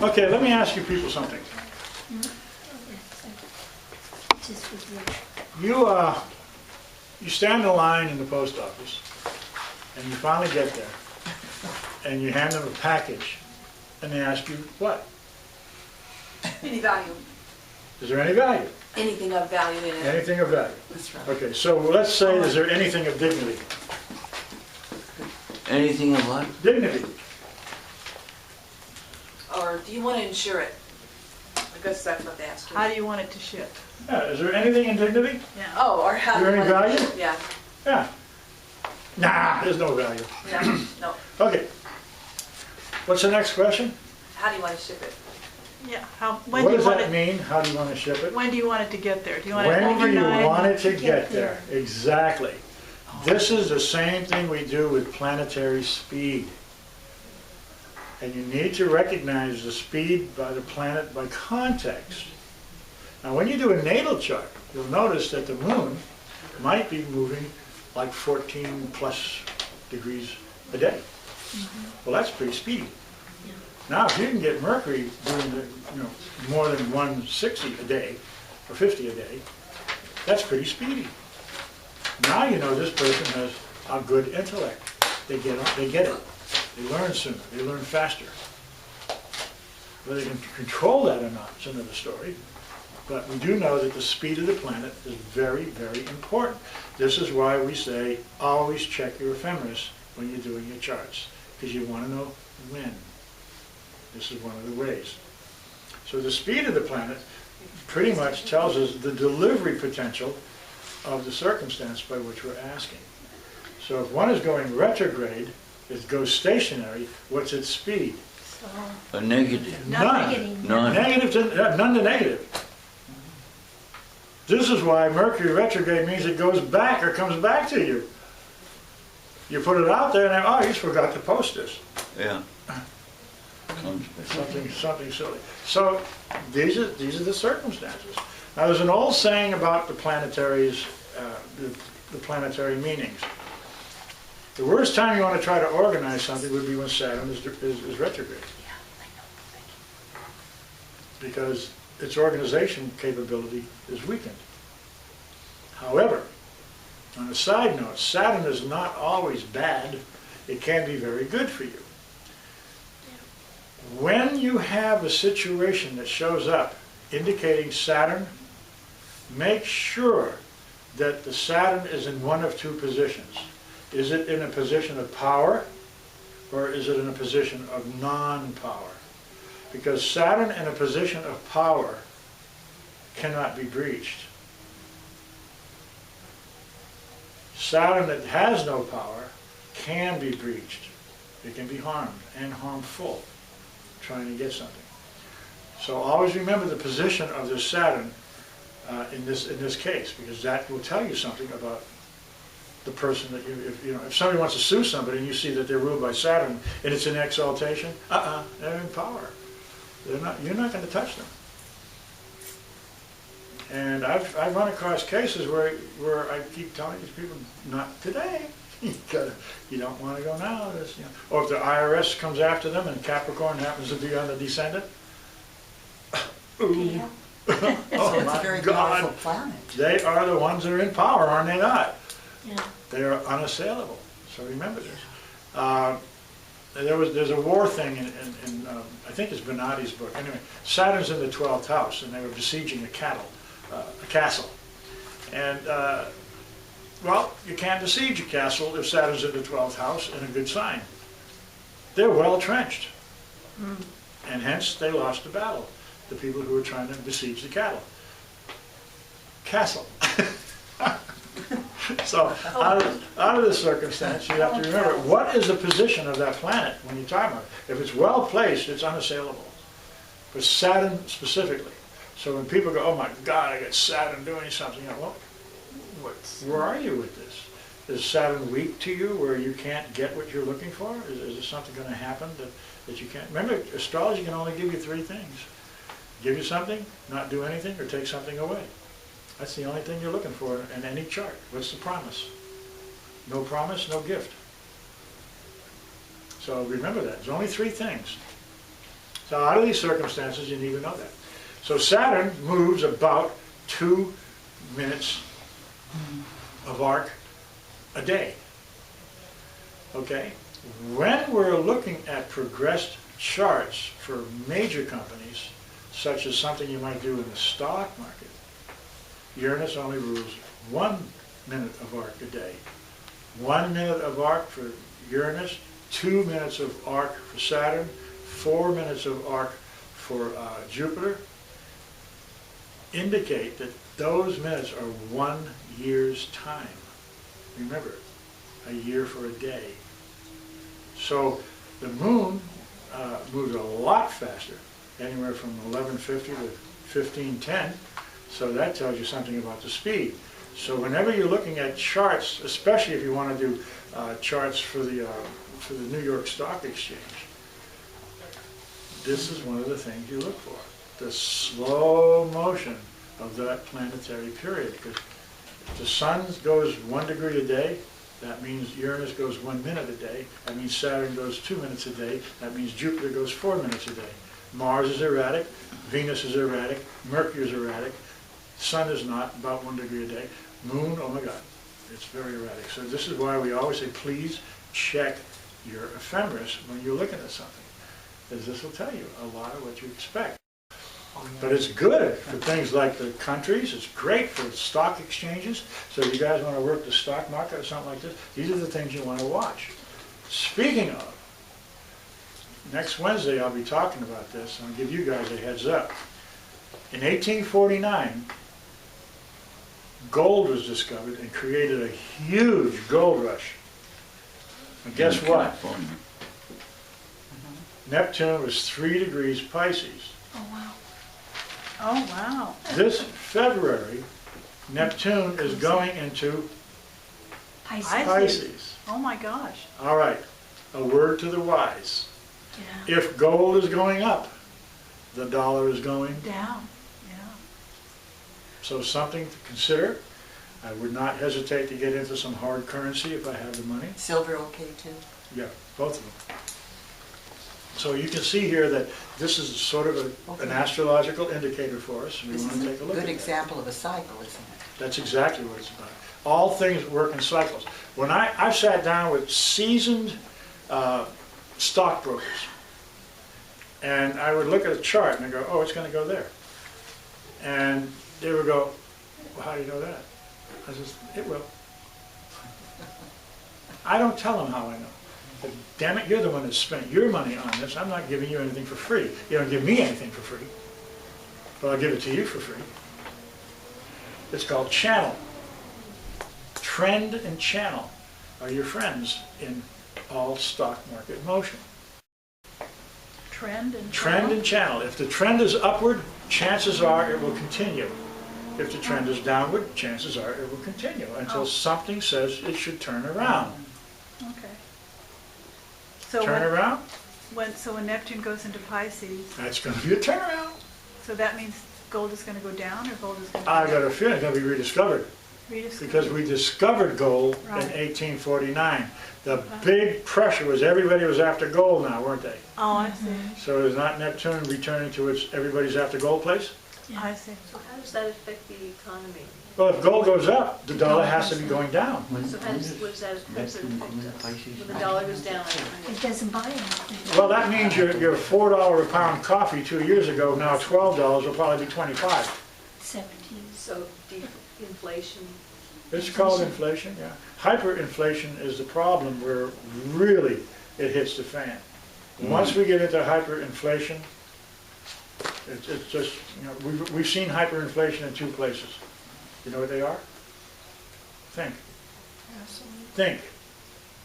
Okay, let me ask you people something. You stand in line in the post office, and you finally get there, and you hand them a package, and they ask you, what? Any value. Is there any value? Anything of value in it. Anything of value? That's right. Okay, so let's say, is there anything of dignity? Anything of what? Dignity. Or do you want to insure it? I guess that's what they ask you. How do you want it to ship? Yeah, is there anything in dignity? Yeah. Oh, or how Is do there you any want value? it? Yeah. Yeah. Nah, there's no value. No. Okay. What's the next question? How do you want to ship it? Yeah. When What do you does want that it? mean? How do you want to ship it? When do you want it to get there? Do you want it When do you overnight? want it to get there? Exactly. This is the same thing we do with planetary speed. And you need to recognize the speed by the planet by context. Now when you do a natal chart, you'll notice that the moon might be moving like 14 plus degrees a day. Well, that's pretty speedy. Now if you can get Mercury doing more than 160 a day, or 50 a day, that's pretty speedy. Now you know this person has a good intellect. They get it. They learn sooner. They learn faster. Whether they can control that or not is another story. But we do know that the speed of the planet is very, very important. This is why we say always check your ephemeris when you're doing your charts, because you want to know when. This is one of the ways. So the speed of the planet pretty much tells us the delivery potential of the circumstance by which we're asking. So if one is going retrograde, it goes stationary, what's its speed? A negative. None. None. None to negative. This is why Mercury retrograde means it goes back or comes back to you. You put it out there and oh, you just forgot to post this. Yeah. Comes back. Something silly. So these are the circumstances. Now there's an old saying about the planetaries, the planetary meanings. The worst time you want to try to organize something would be when Saturn is retrograde. Because its organization capability is weakened. However, on a side note, Saturn is not always bad. It can be very good for you. When you have a situation that shows up indicating Saturn, make sure that the Saturn is in one of two positions. Is it in a position of power, or is it in a position of non-power? Because Saturn in a position of power cannot be breached. Saturn that has no power can be breached. It can be harmed and harmful trying to get something. So always remember the position of this Saturn in this case, because that will tell you something about the person that if somebody wants to sue somebody and you see that they're ruled by Saturn and it's in exaltation, they're in power. You're not going to touch them. And I've run across cases where I keep telling these people, not today. You don't want to go now. Or if the IRS comes after them and Capricorn happens to be on the descendant. Ooh. Oh So it's a my very God. powerful planet. They are the ones that are in power, are they not? Yeah. They are unassailable. So remember this. There's a war thing in I think it's Benatti's book. Anyway, Saturn's in the 12th house, and they were besieging a castle. And well, you can't besiege a castle if Saturn's in the 12th house, and a good sign. They're well trenched, and hence they lost the battle. The people who were trying to besiege the castle. So out of this circumstance, you have to remember, what is the position of that planet when you're talking about it? If it's well placed, it's unassailable. For Saturn specifically. So when people go, oh my God, I got Saturn doing something, well, where are you with this? Is Saturn weak to you where you can't get what you're looking for? Is there something going to happen that you can't? Remember, astrology can only give you three things. Give you something, not do anything, or take something away. That's the only thing you're looking for in any chart. What's the promise? No promise, no gift. So remember that. There's only three things. So out of these circumstances, you need to know that. So Saturn moves about 2 minutes of arc a day. Okay? When we're looking at progressed charts for major companies, such as something you might do in the stock market, Uranus only rules 1 minute of arc a day. 1 minute of arc for Uranus, 2 minutes of arc for Saturn, 4 minutes of arc for Jupiter, indicate that those minutes are 1 year's time. Remember, a year for a day. So the moon moves a lot faster, anywhere from 1150 to 1510, so that tells you something about the speed. So whenever you're looking at charts, especially if you want to do charts for the New York Stock Exchange, this is one of the things you look for, the slow motion of that planetary period. Because if the sun goes 1 degree a day, that means Uranus goes 1 minute a day. That means Saturn goes 2 minutes a day. That means Jupiter goes 4 minutes a day. Mars is erratic, Venus is erratic, Mercury is erratic, Sun is not, about 1 degree a day. Moon, oh my God, it's very erratic. So this is why we always say, please check your ephemeris when you're looking at something, because this will tell you a lot of what you expect. But it's good for things like the countries. It's great for stock exchanges. So if you guys want to work the stock market or something like this, these are the things you want to watch. Speaking of, next Wednesday I'll be talking about this. I'll give you guys a heads up. In 1849, gold was discovered and created a huge gold rush. And guess In what? California. Neptune was 3 degrees Pisces. Oh, wow. Oh, wow. This February, Neptune is going into Pisces. Oh, my gosh. All right, a word to the wise. Yeah. If gold is going up, the dollar is going down. Down. Yeah. So something to consider. I would not hesitate to get into some hard currency if I had the money. Silver okay too? Yeah, both of them. So you can see here that this is sort of an astrological indicator for us. We This want is to a take a look good at that. example of a cycle, isn't it? That's exactly what it's about. All things work in cycles. When I've sat down with seasoned stockbrokers, and I would look at a chart and I go, oh, it's going to go there. And they would go, well, how do you know that? I said, it will. I don't tell them how I know. But damn it, you're the one that spent your money on this. I'm not giving you anything for free. You don't give me anything for free. But I'll give it to you for free. It's called channel. Trend and channel are your friends in all stock market motion. Trend and Trend and channel. If the trend is upward, chances are it will continue. If the trend is downward, chances are it will continue until something says it should turn around. Okay. So Turn around, when Neptune goes into Pisces, that's going to be a turnaround. so that means gold is going to go down or gold is going to go I got a feeling it's going to be rediscovered. rediscovered? Because we discovered gold in Right. 1849. The big pressure was everybody was after gold now, weren't they? Oh, I see. So is not Neptune returning to its everybody's after gold place? I see. So how does that affect the economy? Well, if gold goes up, the dollar has to be going down. So how does, what does that affect us? When the dollar goes down? It doesn't buy anything. Well, that means your $4 a pound coffee 2 years ago, now $12 will probably be 25. 17. So inflation, It's called inflation, yeah. Hyperinflation is the problem where really it hits the fan. Once we get into hyperinflation, it's just, you know, we've seen hyperinflation in 2 places. You know what they are? Think. Think.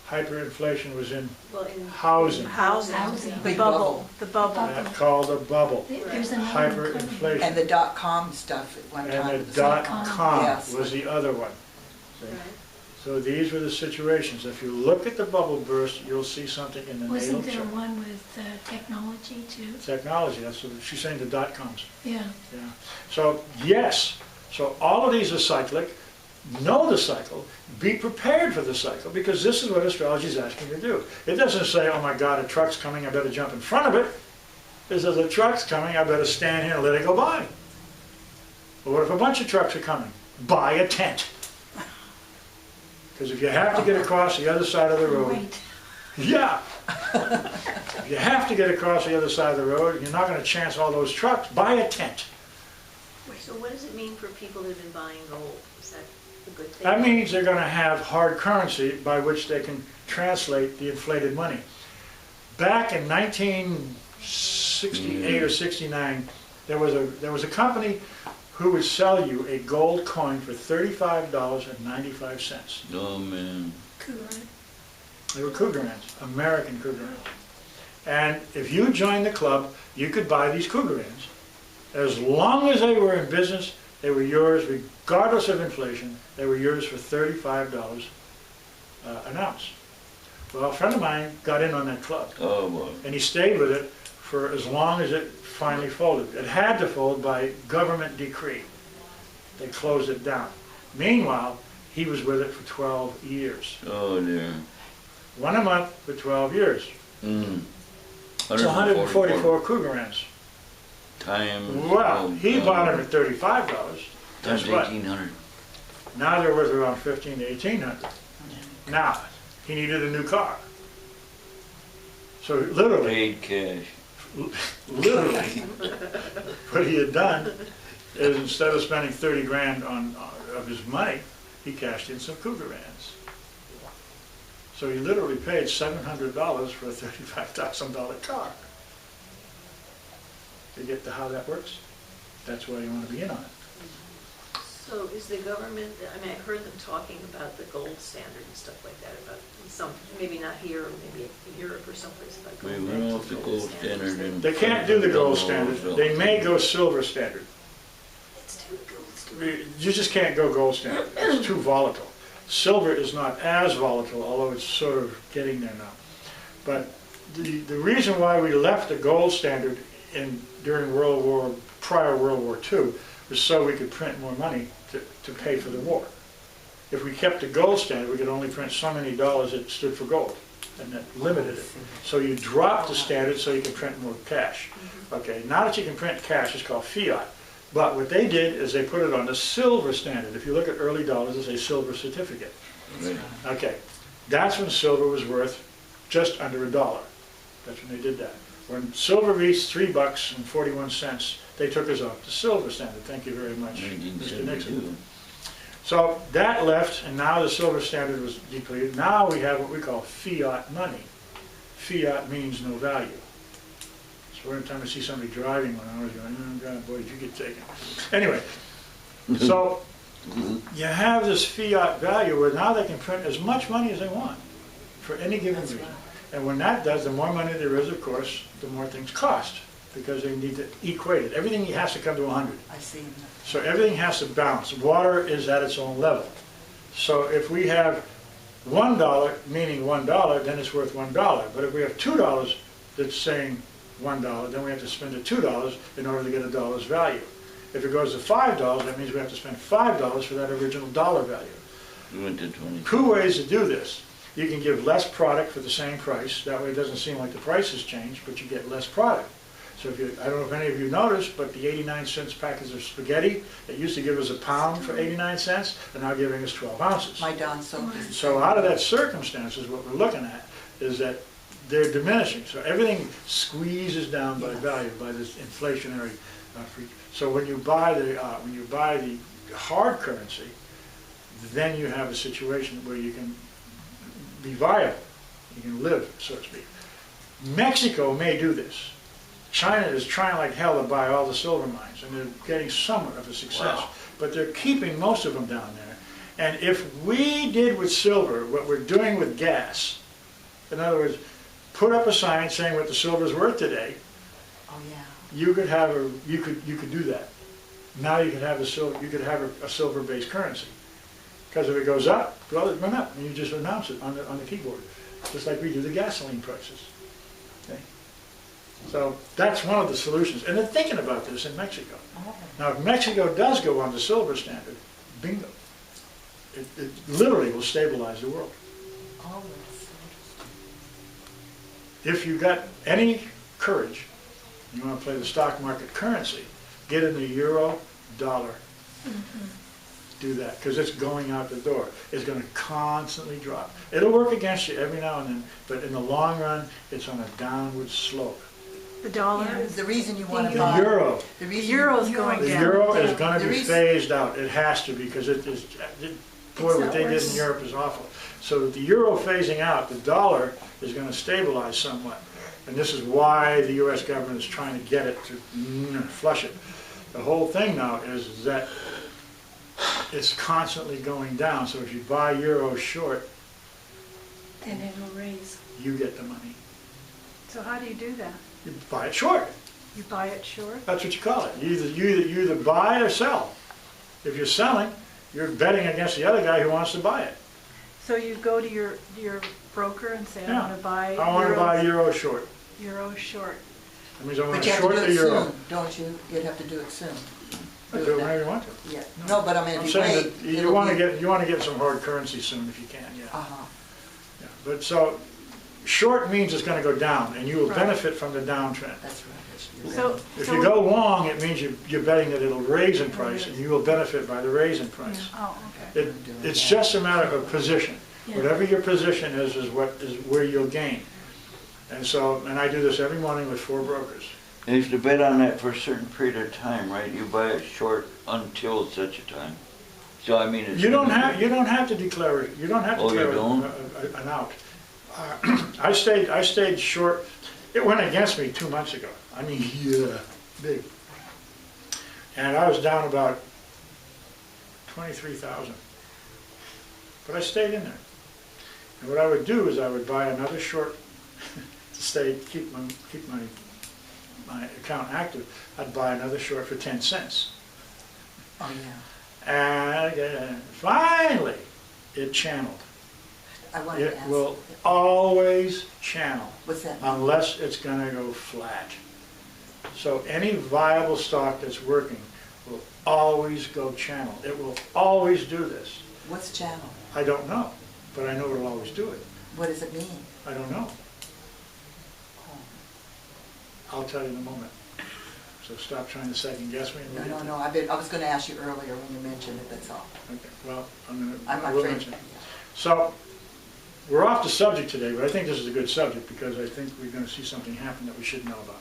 Hyperinflation was in well, in. housing. Housing. Housing. The Big bubble. bubble. The bubble. That's called a bubble. There's another one coming. Hyperinflation. And the dot-com stuff at one time. And the dot-com Yes. was the other one. See? Right. So these were the situations. If you look at the bubble burst, you'll see something in the natal Wasn't there chart. one with technology too? Technology, that's what she's saying, the dot-coms. Yeah. Yeah. So, yes, so all of these are cyclic. Know the cycle. Be prepared for the cycle, because this is what astrology is asking you to do. It doesn't say, oh my God, a truck's coming, I better jump in front of it. is if the truck's coming, I better stand here and let it go by. But what if a bunch of trucks are coming? Buy a tent. Because if you have to get across the other side of the road, Right. yeah. If you have to get across the other side of the road, you're not gonna chance all those trucks, buy a tent. So what does it mean for people that have been buying gold? Is that a good thing? That means they're gonna have hard currency by which they can translate the inflated money. Back in 1968 or 69, there was a company who would sell you a gold coin for $35.95. Oh, man. Correct. They were Cougarans, American Cougarans. And if you joined the club, you could buy these Cougarans. As long as they were in business, they were yours regardless of inflation. They were yours for $35 an ounce. Well, a friend of mine got in on that club, Oh, boy. and he stayed with it for as long as it finally folded. It had to fold by government decree. They closed it down. Meanwhile, he was with it for 12 years. Oh, dear. 1 a month for 12 years. Mm. It's 144 Cougarans. Times. Well, he bought them at $35. Times That's what? 1,800. Now they're worth around $1,500 to $1,800. Now, he needed a new car. So literally, Paid cash. literally, what he had done is instead of spending 30 grand of his money, he cashed in some Cougarans. So he literally paid $700 for a $35,000 car. You get to how that works? That's why you want to be in on it. So is the government, I mean, I heard them talking about the gold standard and stuff like that, about some, maybe not here, or maybe in Europe or someplace about We gold. went off the gold standard and. They can't do the gold standard. They may go silver standard. Let's do the gold standard. You just can't go gold standard. It's too volatile. Silver is not as volatile, although it's sort of getting there now. But the reason why we left the gold standard during prior World War II was so we could print more money to pay for the war. If we kept the gold standard, we could only print so many dollars that stood for gold, and that limited it. So you drop the standard so you can print more cash. Okay, now that you can print cash, it's called fiat. But what they did is they put it on the silver standard. If you look at early dollars, it's a silver certificate. Right. Okay, that's when silver was worth just under $1. That's when they did that. When silver reached $3.41, they took us off the silver standard. Thank you very much, Mr. Nixon. 1972. So that left, and now the silver standard was depleted. Now we have what we call fiat money. Fiat means no value. So every time I see somebody driving one, I always go, oh God, boy, did you get taken. Anyway, so you have this fiat value where now they can print as much money as they want for any given reason. And when that does, the more money there is, of course, the more things cost, because they need to equate it. Everything has to come to 100. I see. So everything has to balance. Water is at its own level. So if we have $1, meaning $1, then it's worth $1. But if we have $2 that's saying $1, then we have to spend the $2 in order to get a dollar's value. If it goes to $5, that means we have to spend $5 for that original dollar value. We went to 20. Two ways to do this. You can give less product for the same price. That way it doesn't seem like the price has changed, but you get less product. So if you, I don't know if any of you noticed, but the 89-cent package of spaghetti that used to give us a pound for 89 cents, they're now giving us 12 ounces. My Don soap is. So out of that circumstances, what we're looking at is that they're diminishing. So everything squeezes down by value, by this inflationary freak. So when you buy the hard currency, then you have a situation where you can be viable, you can live, so to speak. Mexico may do this. China is trying like hell to buy all the silver mines, and they're getting somewhat of a success. Wow. But they're keeping most of them down there. And if we did with silver what we're doing with gas, in other words, put up a sign saying what the silver is worth today, Oh, yeah. you could have you could do that. Now you could have a silver-based currency. Because if it goes up, well, it went up, and you just announce it on the keyboard, just like we do the gasoline prices. Okay? So that's one of the solutions, and they're thinking about this in Mexico. Oh. Now, if Mexico does go on the silver standard, bingo, it literally will stabilize the world. Oh, that's so interesting. If you got any courage You want to play the stock market currency, get in the euro, dollar. Do that, because it's going out the door. It's going to constantly drop. It'll work against you every now and then, but in the long run, it's on a downward slope. The dollar Yeah, is, the reason you want to The buy. euro, The reason Euro's you- going the down. euro is going The to be reason- phased out. It has to, because it is, boy, what they did in Europe is awful. So the euro phasing out, the dollar is going to stabilize somewhat. And this is why the US government is trying to get it to flush it. The whole thing now is that it's constantly going down. So if you buy euro short, Then it'll raise. you get the money. so how do you do that? You buy it short. You buy it short? That's what you call it. You either buy or sell. If you're selling, you're betting against the other guy who wants to buy it. So you go to your broker and say, I Yeah. want to buy I want to buy euro short. euro short. That means I want But to you have to short do the it euro. soon, don't you? You'd have to do it soon. I do it whenever you want to. Yeah, no, but I mean, I'm if you saying wait, that you it'll want to be. get some hard currency soon if you can, yeah. Uh-huh, Yeah. But so, short means it's going to go down, and you will Right. benefit from the downtrend. that's right. You're So, right. If you go long, it means you're betting that it'll raise in price, and you will benefit by the raise in price. oh, okay. It's just a matter of position. Yeah. Whatever your position is where you'll gain. And so, and I do this every morning with 4 brokers. And if you bet on that for a certain period of time, right, you buy it short until such a time. So I mean, it's. You don't have to declare it. You don't have to Oh, you declare don't? an out. I stayed short. It went against me 2 months ago. I mean, yeah, big. And I was down about 23,000. But I stayed in there. And what I would do is I would buy another short to keep my account active. I'd buy another short for 10 cents. Oh, yeah. And finally, it channeled. I wanted to It ask. will always channel What's that? unless it's going to go flat. So any viable stock that's working will always go channel. It will always do this. What's channel? I don't know, but I know it'll always do it. What does it mean? I don't know. Oh. I'll tell you in a moment. So stop trying to second guess me. and No, I was gonna ask you earlier when you mentioned it, that's all. Okay, well, I'm I will afraid. mention it. So, we're off the subject today, but I think this is a good subject because I think we're going to see something happen that we should know about.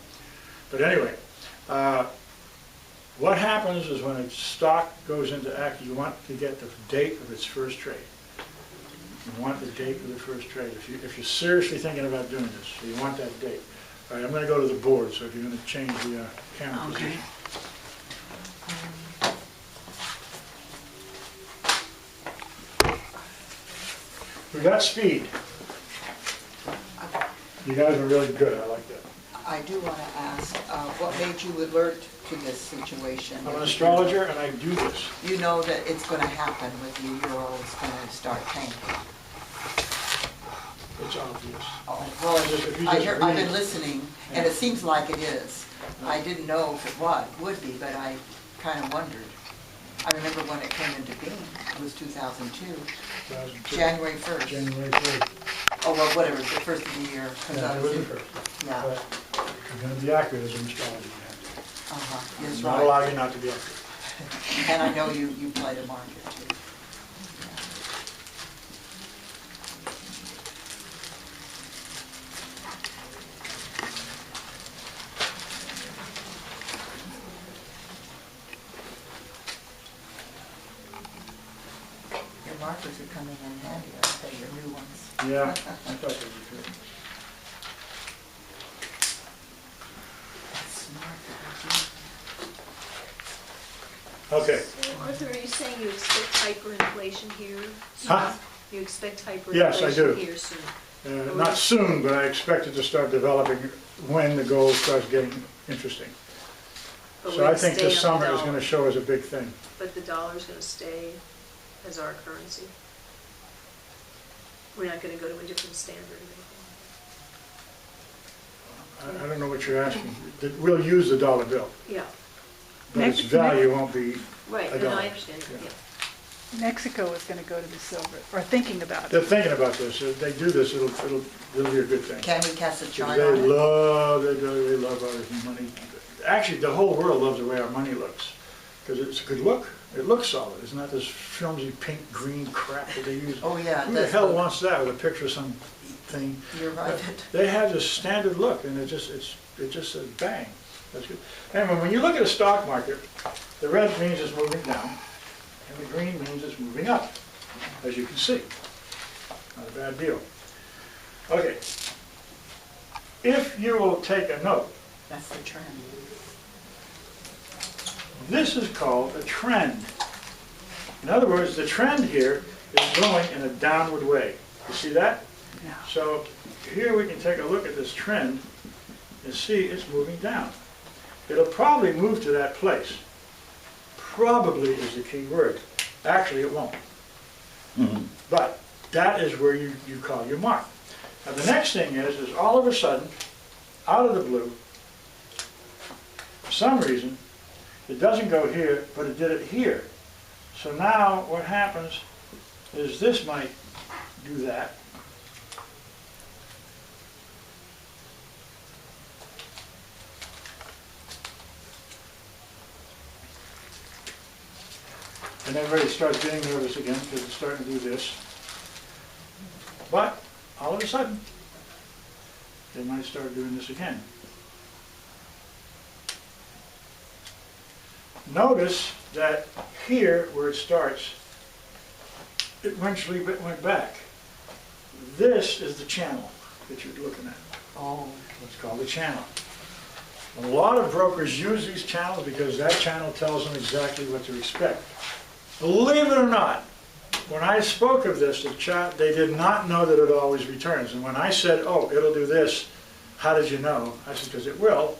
But anyway, what happens is when a stock goes into act, you want to get the date of its first trade. You want the date of the first trade. If you're seriously thinking about doing this, so you want that date. All right, I'm going to go to the board, so if you're going to change the camera Okay. position. We got speed. You guys are really good, I like that. I do wanna ask, what made you alert to this situation? I'm an astrologer and I do this. You know that it's gonna happen with the euro is gonna start tanking. It's obvious. Oh, well, If you I've just been read- listening, and it seems like it is. I didn't know if it would be, but I kind of wondered. I remember when it came into being, it was 2002, 2002. January 1st. January 3rd. Oh, well, whatever, the first of the year. 'cause Yeah, I it was was the in- first. Yeah, But you're going to be accurate as an astrologer. You have to. that's I'm not right. allow you not to be accurate. And I know you play the market too. Your markers are coming in handy, I'll say, your new ones. Yeah, I thought that was good. That's smart, that Okay. So Arthur, are you saying you expect hyperinflation here? Huh? You expect Yes, I do. hyperinflation here soon? Not soon, but I expect it to start developing when the gold starts getting interesting. But So we're I gonna think stay this on summer the is going to dollar. show as a big thing. But the dollar's gonna stay as our currency? We're not gonna go to a different standard or anything? I don't know what you're asking. We'll use the dollar bill, Yeah, but its Next- value won't be, right, A no, dollar, I understand, yeah. yeah. Mexico is gonna go to the silver, or thinking about They're it. thinking about this. If they do this, it'll be a good thing. Can we cast a Because chart they on it? they love our money. Actually, the whole world loves the way our money looks, because it's a good look. It looks solid. It's not this filmy pink, green crap that they use. Oh, yeah, it Who the does hell look- wants that with a picture of some thing? You're right. They have this standard look, and it just says bang. That's good. Anyway, when you look at a stock market, the red means it's moving down, and the green means it's moving up, as you can see. Not a bad deal. Okay. If you will take a note, That's the trend. this is called a trend. In other words, the trend here is going in a downward way. You see that? Yeah. So here we can take a look at this trend and see it's moving down. It'll probably move to that place. Probably is the key word. Actually, it won't. Mhm. But that is where you call your mark. Now the next thing is all of a sudden, out of the blue, for some reason, it doesn't go here, but it did it here. So now what happens is this might do that. And everybody starts getting nervous again because it's starting to do this. But all of a sudden, they might start doing this again. Notice that here, where it starts, it eventually went back. This is the channel that you're looking at. Oh, It's called the channel. A lot of brokers use these channels because that channel tells them exactly what to expect. Believe it or not, when I spoke of this, they did not know that it always returns. And when I said, oh, it'll do this, how did you know? I said, because it will.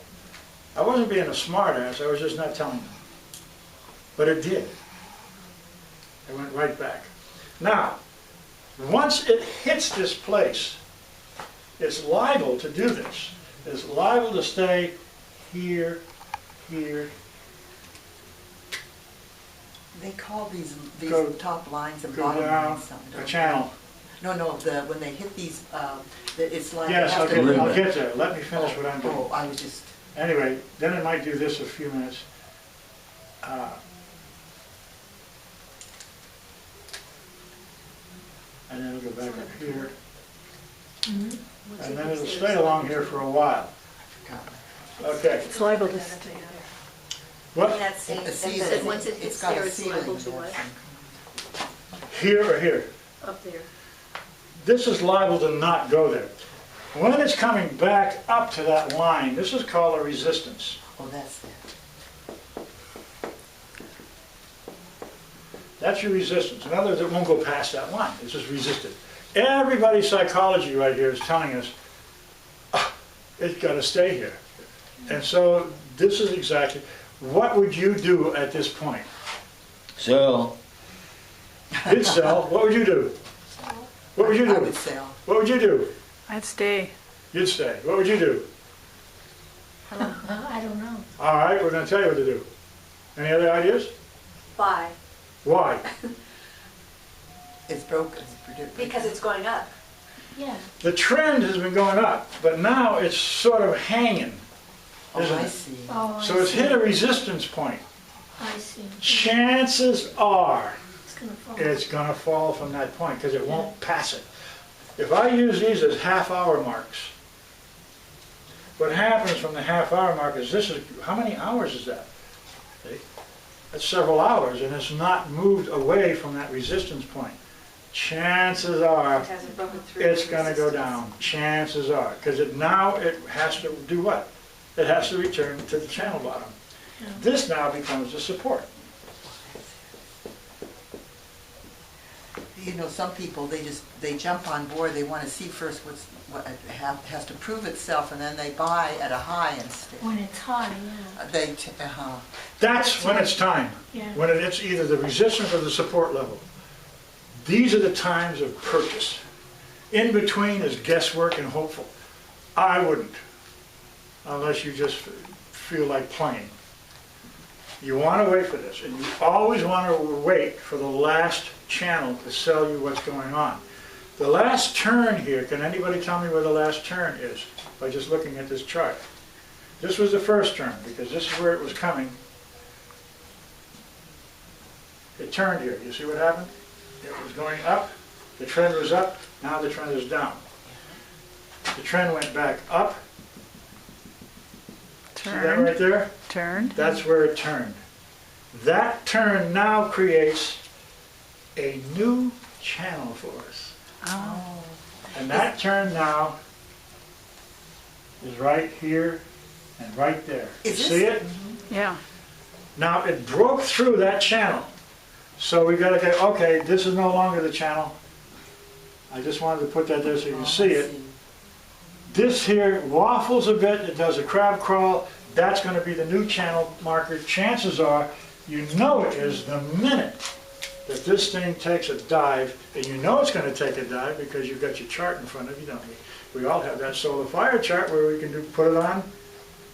I wasn't being a smart ass, I was just not telling them. But it did. It went right back. Now, once it hits this place, it's liable to do this. It's liable to stay here, here. they call these Go- top lines and Go bottom down lines something. a channel. No, when they hit these, it's like. Yes, they I'll have to get, move I'll it. get there. Let me finish what I'm doing. Oh, I was just, Anyway, then it might do this a few minutes. And then it'll go back up here. And then it'll stay along here for a while. Okay. It's liable to stay. What? That's, the that ceiling, said, once it it's hits got there, a it's ceiling liable there. to what? Here or here? Up there. This is liable to not go there. When it's coming back up to that line, this is called a resistance. Oh, that's it. That's your resistance. In other words, it won't go past that line. It's just resisted. Everybody's psychology right here is telling us, it's got to stay here. And so this is exactly, what would you do at this point? So, You'd sell. What would you do? What would you I do? would sell. What would you do? I'd stay. You'd stay. What would you do? I don't know. All right, we're going to tell you what to do. Any other ideas? Buy, Why? It's broken. It's predictable. because it's going up. Yeah. The trend has been going up, but now it's sort of hanging, Oh, isn't I it? see. Oh, So it's hit a resistance point. I see. Chances are It's gonna fall. it's going to fall from that point because it won't pass it. If I use these as half-hour marks, what happens from the half-hour mark is this is, how many hours is that? See? That's several hours, and it's not moved away from that resistance point. Chances are It hasn't broken through. it's the going to go resistance. down. Chances are, because now it has to do what? It has to return to the channel bottom. Yeah. This now becomes the support. You know, some people, they jump on board, they want to see first what has to prove itself, and then they buy at a high and stay. When it's high, yeah. That's when it's time. Yeah. When it's either the resistance or the support level. These are the times of purchase. In between is guesswork and hopeful. I wouldn't, unless you just feel like playing. You want to wait for this, and you always want to wait for the last channel to tell you what's going on. The last turn here, can anybody tell me where the last turn is by just looking at this chart? This was the first turn, because this is where it was coming. It turned here. You see what happened? It was going up, the trend was up, now the trend is down. The trend went back up. See that right there? Turned. That's where it turned. That turn now creates a new channel for us. Oh. And that turn now is right here and right there. You Is this- see it? Yeah. Now it broke through that channel. So we gotta go, okay, this is no longer the channel. I just wanted to put that there so you can see it. This here waffles a bit, it does a crab crawl. That's gonna be the new channel marker. Chances are, you know it is the minute that this thing takes a dive, and you know it's gonna take a dive because you've got your chart in front of you, don't we? We all have that solar fire chart where we can put it on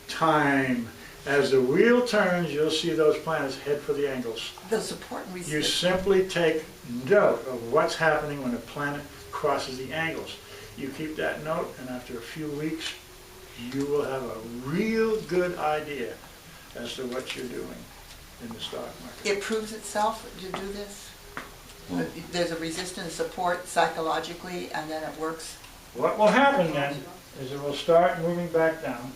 time. As the wheel turns, you'll see those planets head for the angles. The support and You resistance. simply take note of what's happening when a planet crosses the angles. You keep that note, and after a few weeks, you will have a real good idea as to what you're doing in the stock market. It proves itself to do this? There's a resistance support psychologically, and then it works? What will happen then is it will start moving back down.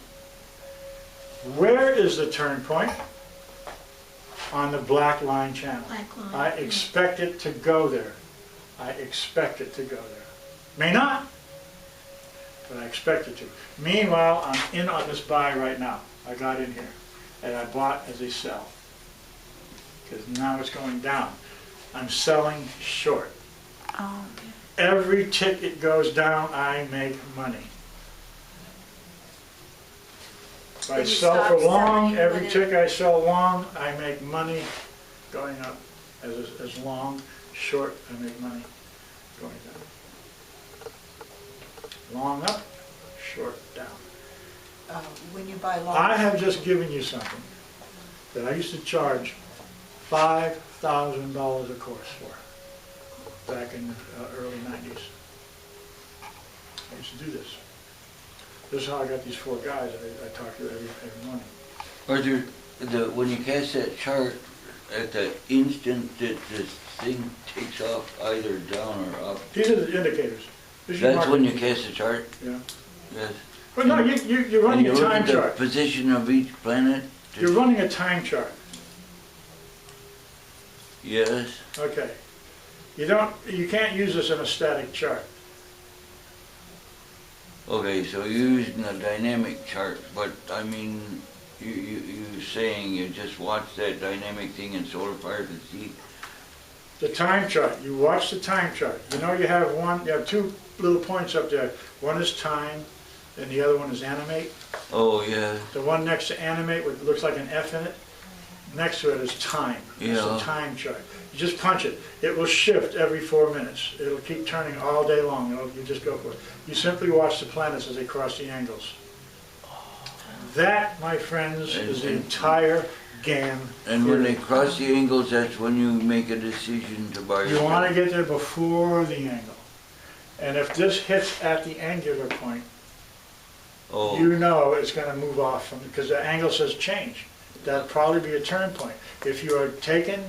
Where is the turn point? On the black line channel. Black line, I yeah. expect it to go there. I expect it to go there. May not, but I expect it to. Meanwhile, I'm in on this buy right now. I got in here, and I bought as a sell, because now it's going down. I'm selling short. Oh. Every tick it goes down, I make money. If I Did you sell stop for long, selling every when it- tick I sell long, I make money going up. As long, short, I make money going down. Long up, short down. When you buy long. I have just given you something that I used to charge $5,000 a course for back in the early 90s. I used to do this. This is how I got these 4 guys I talk to every morning. Arthur, when you cast that chart, at the instant that this thing takes off either down or up, These are the indicators. This is your that's market. when you cast the chart? Yeah. Yes. But no, you're running a And you time look at chart. the position of each planet? You're running a time chart. Yes. Okay. You can't use this in a static chart. Okay, so you're using a dynamic chart, but I mean, you saying you just watch that dynamic thing in solar fire to see? The time chart, you watch the time chart. You know you have 2 little points up there. One is time, and the other one is animate. Oh, yeah. The one next to animate, what looks like an F in it, next to it is time. It's Yeah. a time chart. You just punch it. It will shift every 4 minutes. It'll keep turning all day long. You just go for it. You simply watch the planets as they cross the angles. That, my friends, is the entire GAN. And when they theory. cross the angles, that's when you make a decision to buy. You want to get there before the angle. And if this hits at the angular point, Oh, you know it's going to move off from, because the angle says change. That'll probably be a turn point. If you are taking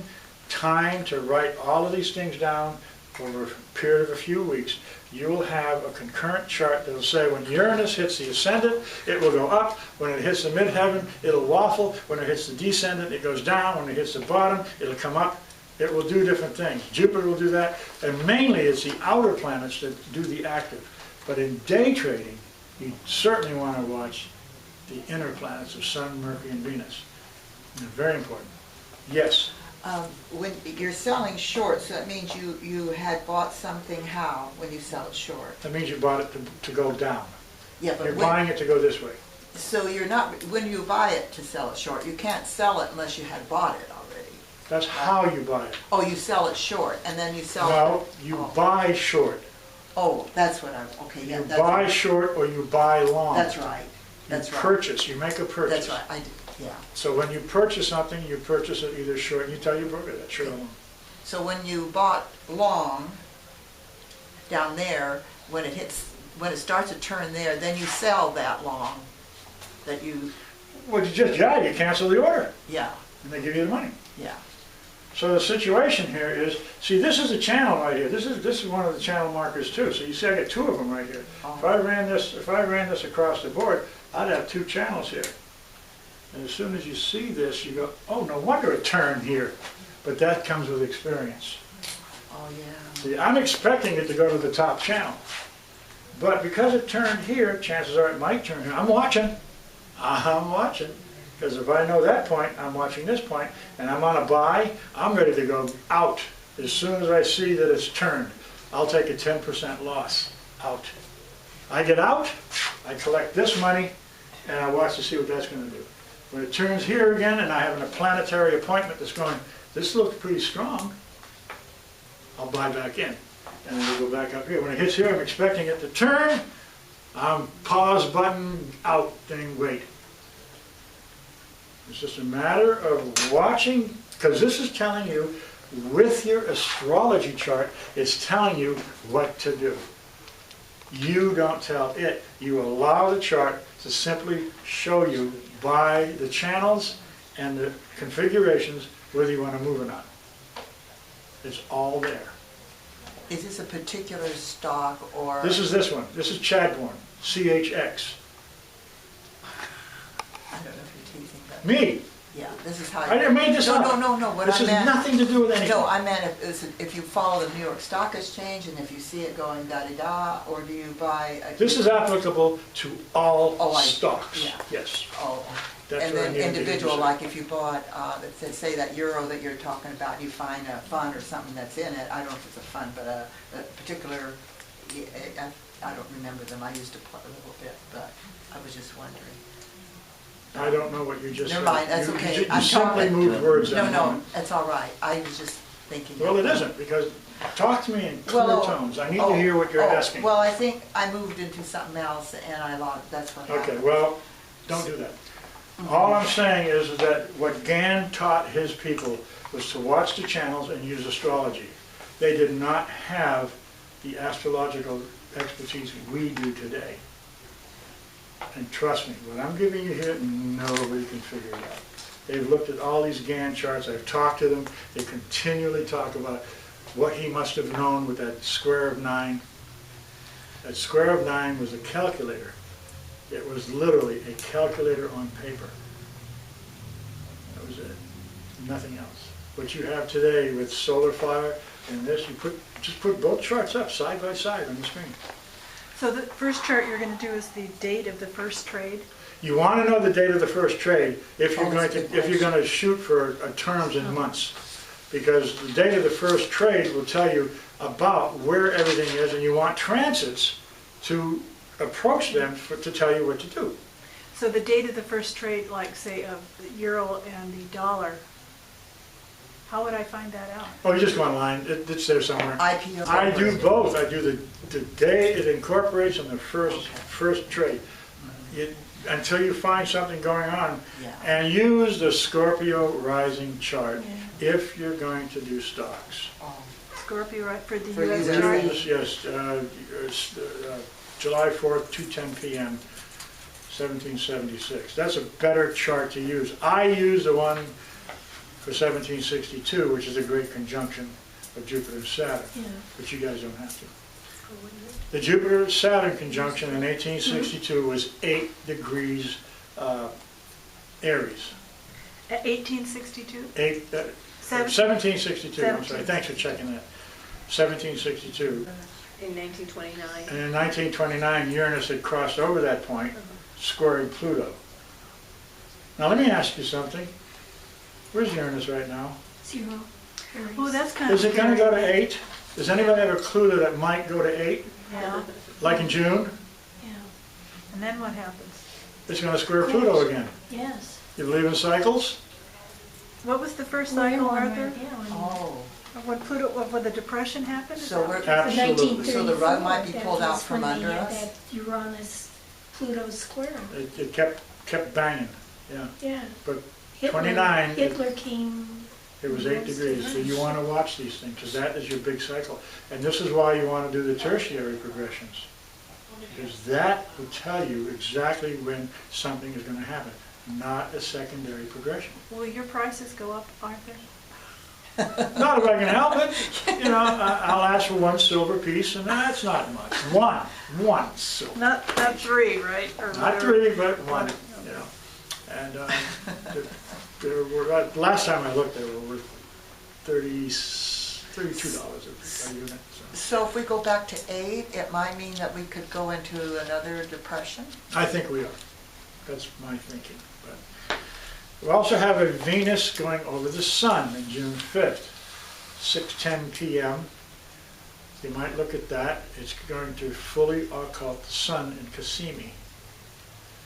time to write all of these things down over a period of a few weeks, you will have a concurrent chart that will say when Uranus hits the ascendant, it will go up. When it hits the midheaven, it'll waffle. When it hits the descendant, it goes down. When it hits the bottom, it'll come up. It will do different things. Jupiter will do that. And mainly it's the outer planets that do the active. But in day trading, you certainly want to watch the inner planets of Sun, Mercury, and Venus. They're very important. Yes. When you're selling short, so that means you had bought something how, when you sell it short? That means you bought it to go down. Yeah, You're but buying it to go this way. so you're not, when you buy it to sell it short, you can't sell it unless you had bought it already. That's how you buy it. Oh, you sell it short, and then you sell it? No, you Oh. buy short. Oh, that's what okay, yeah, You that's buy right. short or you buy long. That's right. That's right. Purchase, you make a purchase. That's right, I did, yeah. So when you purchase something, you purchase it either short, and you tell your broker that, short or long. So when you bought long down there, when it starts to turn there, then you sell that long that you, Well, you just jive, you cancel the order, yeah, and they give you the money. yeah. So the situation here is, see, this is a channel right here. This is one of the channel markers too. So you see, I got two of them right here. If I ran this across the board, I'd have two channels here. And as soon as you see this, you go, oh, no wonder it turned here. But that comes with experience. Oh, yeah. See, I'm expecting it to go to the top channel. But because it turned here, chances are it might turn here. I'm watching. Because if I know that point, I'm watching this point, and I'm on a buy, I'm ready to go out. As soon as I see that it's turned, I'll take a 10% loss out. I get out, I collect this money, and I watch to see what that's going to do. When it turns here again, and I have a planetary appointment that's going, this looks pretty strong, I'll buy back in. And then we'll go back up here. When it hits here, I'm expecting it to turn. I'm pause button, out, thing, wait. It's just a matter of watching, because this is telling you, with your astrology chart, it's telling you what to do. You don't tell it. You allow the chart to simply show you by the channels and the configurations whether you want to move or not. It's all there. Is this a particular stock or? This is this one. This is Chadbourne, CHX. I don't know if you're teasing, but. Me. Yeah, this is how. I didn't make this up. No, what This I has meant. nothing to do with anything. No, I meant if you follow the New York Stock Exchange and if you see it going da-da-da, or do you buy a? This is applicable to all Oh, stocks. yeah. Yes. Oh, That's and what I then needed to individual, say. like if you bought, say that euro that you're talking about, you find a fund or something that's in it, I don't know if it's a fund, but a particular, I don't remember them, I used to play a little bit, but I was just wondering. I don't know what you just said. Never mind, that's You- okay. You I'm simply talking- moved words out. No, that's all right, I was just thinking. Well, it isn't, because talk to me in clear tones. I need to hear what you're asking. Well, I think I moved into something else and I lost, that's what happened. Okay, well, don't do that. All I'm saying is that what Gann taught his people was to watch the channels and use astrology. They did not have the astrological expertise we do today. And trust me, what I'm giving you here, nobody can figure it out. They've looked at all these Gann charts, I've talked to them, they continually talk about what he must have known with that square of 9. That square of 9 was a calculator. It was literally a calculator on paper. That was it. Nothing else. What you have today with solar fire and this, just put both charts up side by side on the screen. So the first chart you're going to do is the date of the first trade? You want to know the date of the first trade if you're Oh, going that's a good to shoot for terms in months, because the date of the first trade will tell you about where everything is, and you want transits to approach them to tell you what to do. So the date of the first trade, like say of the euro and the dollar, how would I find that out? Oh, you just go online. It's there somewhere. IPO. I do both. I do the day it incorporates on the first trade. Until you find something going on, Yeah. and use the Scorpio rising chart if you're going to do stocks. Oh, Scorpio, right, for the For US US. chart? Yes, July 4th, 2:10 p.m., 1776. That's a better chart to use. I use the one for 1762, which is a great conjunction of Jupiter and Saturn, Yeah. but you guys don't have to. The Jupiter-Saturn conjunction in 1862 was 8 degrees Aries. At 1862? 1762, I'm sorry, thanks for checking that. 1762. In 1929. And in 1929, Uranus had crossed over that point, squaring Pluto. Now let me ask you something. Where's Uranus right now? 0. Oh, that's kind of Is it going to go to 8? Does anybody have a clue that it might go to 8? Yeah, Like in June? Yeah. and then what happens? It's going to square Pluto again. Yes. You believe in cycles? What was the first We're cycle, on right Arthur? now. oh. When Pluto, when the depression happened? Is So that we're, what- Absolutely. so the rug might be 1934, pulled that out was from when under they had us? that Uranus Pluto's square. It kept banging, yeah. Yeah. But Hitler- 29, Hitler came. it was 8 degrees, so you want to watch these things, because that is your big cycle. And this is why you want to do the tertiary progressions, because that will tell you exactly when something is going to happen, not a secondary progression. Will your prices go up, Arthur? Not if I can help it. You know, I'll ask for 1 silver piece, and that's not much. One silver. Not 3, right? Or Not whatever. 3, but 1, you know. And there were, last time I looked, they were worth $32 a unit. So. So if we go back to 8, it might mean that we could go into another depression? I think we are. That's my thinking. But we also have a Venus going over the Sun on June 5th, 6:10 p.m. You might look at that. It's going to fully occult the Sun in Cassini.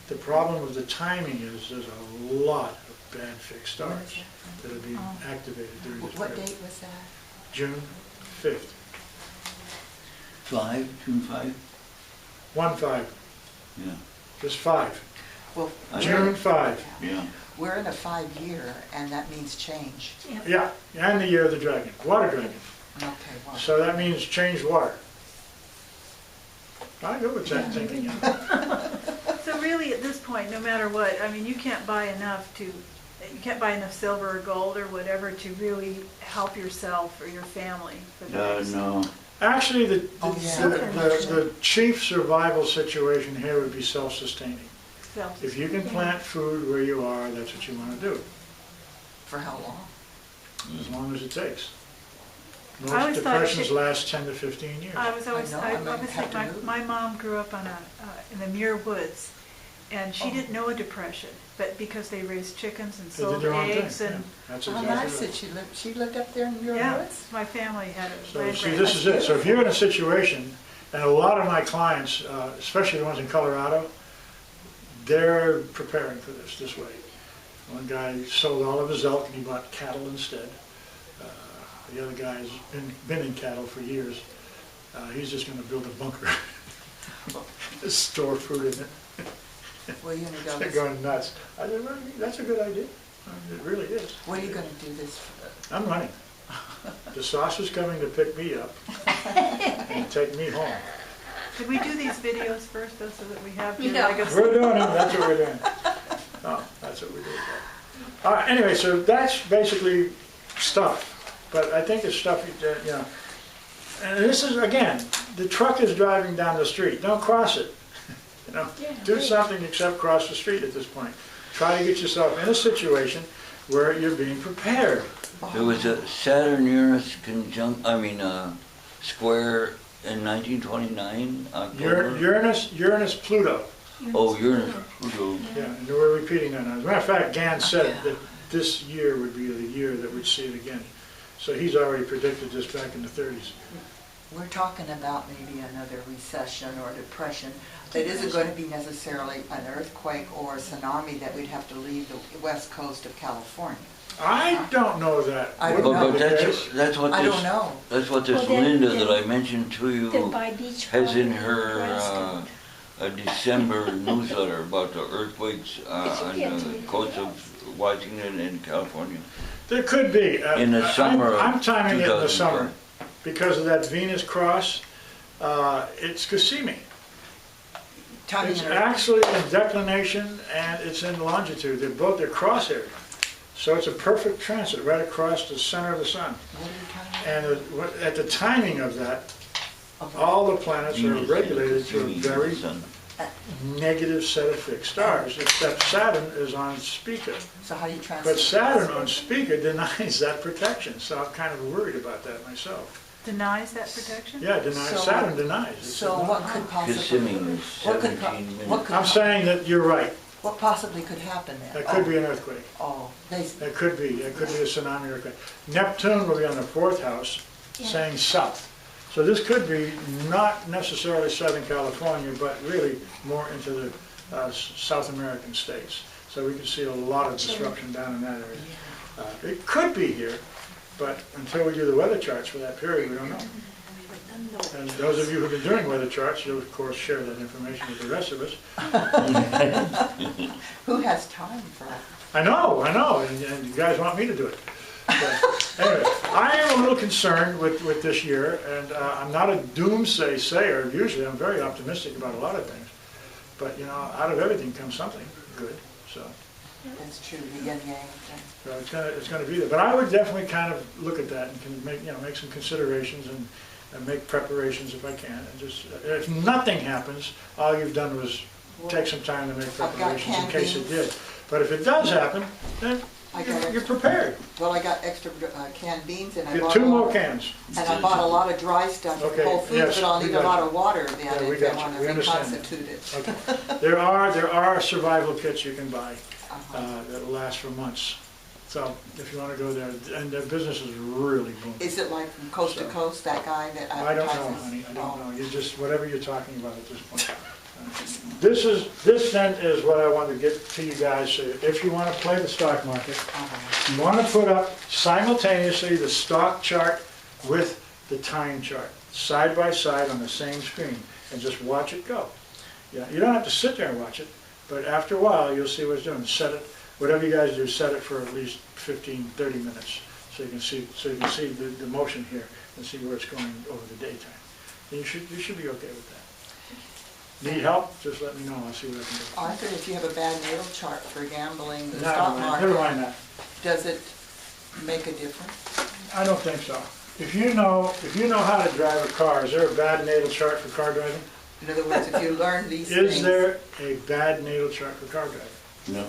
The problem with the timing is there's a lot of bad fixed stars that are being activated during this What period. date was that? June 5th. 5, June 5? 1-5. Yeah, Just 5. Well, June 5. yeah. we're in a 5-year, and that means change. Yeah, and the year of the dragon, water dragon. Okay, well, So that means change water. I go with that thinking. So really, at this point, no matter what, I mean, you can't buy enough silver or gold or whatever to really help yourself or your family for the next. No, Actually, yeah. the chief survival situation here would be self-sustaining. self- If you can plant food where you are, that's what you want to do, for how long? as long as it takes. I Most always thought depressions it- last 10 to 15 years. I was always, know, I I might always have think, to move. my mom grew up in the Muir Woods, and she didn't know a depression, but because they raised chickens and They did sold their own thing. eggs Yeah, and, that's Oh, exactly nice right. that she lived up there in your yeah, woods? my family had a So land see, grant. this is it. So if you're in a situation, and a lot of my clients, especially the ones in Colorado, they're preparing for this way. One guy sold all of his elk and he bought cattle instead. The other guy's been in cattle for years. He's just going to build a bunker, store food in it. Where are you gonna go? They're going nuts. I said, well, that's a good idea. It really is. Where are you gonna do this? I'm running. The sauce is coming to pick me up and take me home. Could we do these videos first, though, so that we have your Yeah. legacy? We're doing it, that's what we're doing. Oh, that's what we're doing. Anyway, so that's basically stuff, but I think it's stuff, you know, and this is, again, the truck is driving down the street, don't cross it. You know, Yeah, do right. something except cross the street at this point. Try to get yourself in a situation where you're being prepared. There was a Saturn-Uranus square in 1929, October. Uranus, Pluto. Oh, Uranus, Pluto. Yeah, and we're repeating that now. As a matter of fact, Gann said that this year would be the year that we'd see it again. So he's already predicted this back in the 30s. We're talking about maybe another recession or depression that isn't going to be necessarily an earthquake or a tsunami that we'd have to leave the west coast of California. I don't know that. I don't would know. be But the case. that's what I this, don't know. that's what this Well, then- Linda that I mentioned to Then you by beach. has in Club, her Redstone. a December newsletter about the earthquakes on the coast of Washington and California. There could be. In the summer I'm of timing it in the 2004. summer because of that Venus cross. It's Cassini. Timing It's it- actually in declination and it's in longitude. They're both crosshairs. So it's a perfect transit right across the center of the sun. What are you talking And at the timing of that, about? all the planets are Venus, regulated to a Venus, very sun. negative set of fixed stars, except Saturn is on speaker. So how do you translate? But Saturn on speaker denies that protection, so I'm kind of worried about that myself. Denies that protection? Yeah, denies, So- Saturn denies. It says So no. what could possibly? Kissimmee is What could, 17 minutes. what could, I'm saying that you're right. what possibly could happen then? That could be an earthquake. Oh, they, That could be a tsunami earthquake. Neptune will be on the 4th house, Yeah. saying south. So this could be not necessarily Southern California, but really more into the South American states. So we could see a lot of disruption down in that area. It could be here, but until we do the weather charts for that period, we don't know. And those of you who've been doing weather charts, you'll of course share that information with the rest of us. Who has time for that? I know, and you guys want me to do it. But anyway, I am a little concerned with this year, and I'm not a doomsday sayer. Usually I'm very optimistic about a lot of things. But, you know, out of everything comes something good, so. That's true, the yin yang thing. So it's gonna be there. But I would definitely kind of look at that and can make some considerations and make preparations if I can. And just, if nothing happens, all you've done was take some time to make I've got preparations in canned case it beans. did. But if it does happen, then you're prepared. Well, I got extra canned beans and I Get bought 2 a more lot, cans. and I bought a lot of dry stuff from Okay, Whole Foods, yes, but I'll we need got a lot you. of water then Yeah, we if I got want you. to We understand that. reconstitute it. Okay. There are survival kits you can buy Uh-huh. that'll last for months. So if you want to go there, and their business is really booming. Is it like from coast to So- coast, that guy that I don't advertises? know, honey, I don't Oh. know. You just, whatever you're talking about at this point. This then is what I want to get to you guys. So if you want to play the stock market, Uh-huh. you want to put up simultaneously the stock chart with the time chart, side by side on the same screen, and just watch it go. Yeah, you don't have to sit there and watch it, but after a while, you'll see what it's doing. Set it, whatever you guys do, set it for at least 15, 30 minutes, so you can see the motion here and see where it's going over the daytime. And you should be okay with that. Need help? Just let me know. I'll see what I can do. Oh, I thought if you have a bad natal chart for gambling the Never stock mind, never market, mind that. does it make a difference? I don't think so. If you know how to drive a car, is there a bad natal chart for car driving? In other words, if you learn these things. Is there a bad natal chart for car driving? No.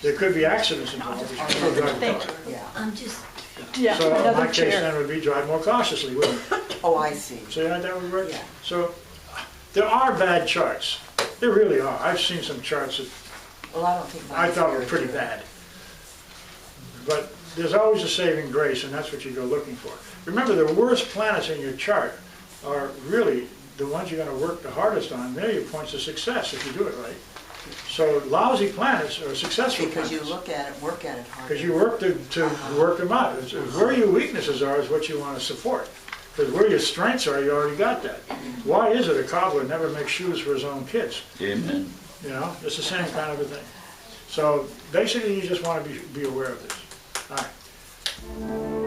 There could be accidents involved, but you can still drive a car. Yeah. I'm just, Yeah, So in my another case chair. then would be drive more cautiously, wouldn't it? Oh, I see. See how that would work? Yeah. So there are bad charts. There really are. I've seen some charts that Well, I don't think I mine's thought were very pretty good. bad. But there's always a saving grace, and that's what you go looking for. Remember, the worst planets in your chart are really the ones you're going to work the hardest on. They're your points of success if you do it right. So lousy planets are successful Because planets. you look at it, work at it hard. Because you work to work them out. It's where your weaknesses are is what you want to support. Because where your strengths are, you already got that. Why is it a cobbler never makes shoes for his own kids? Amen. You know, it's the same kind of a thing. So basically, you just want to be aware of this. All right.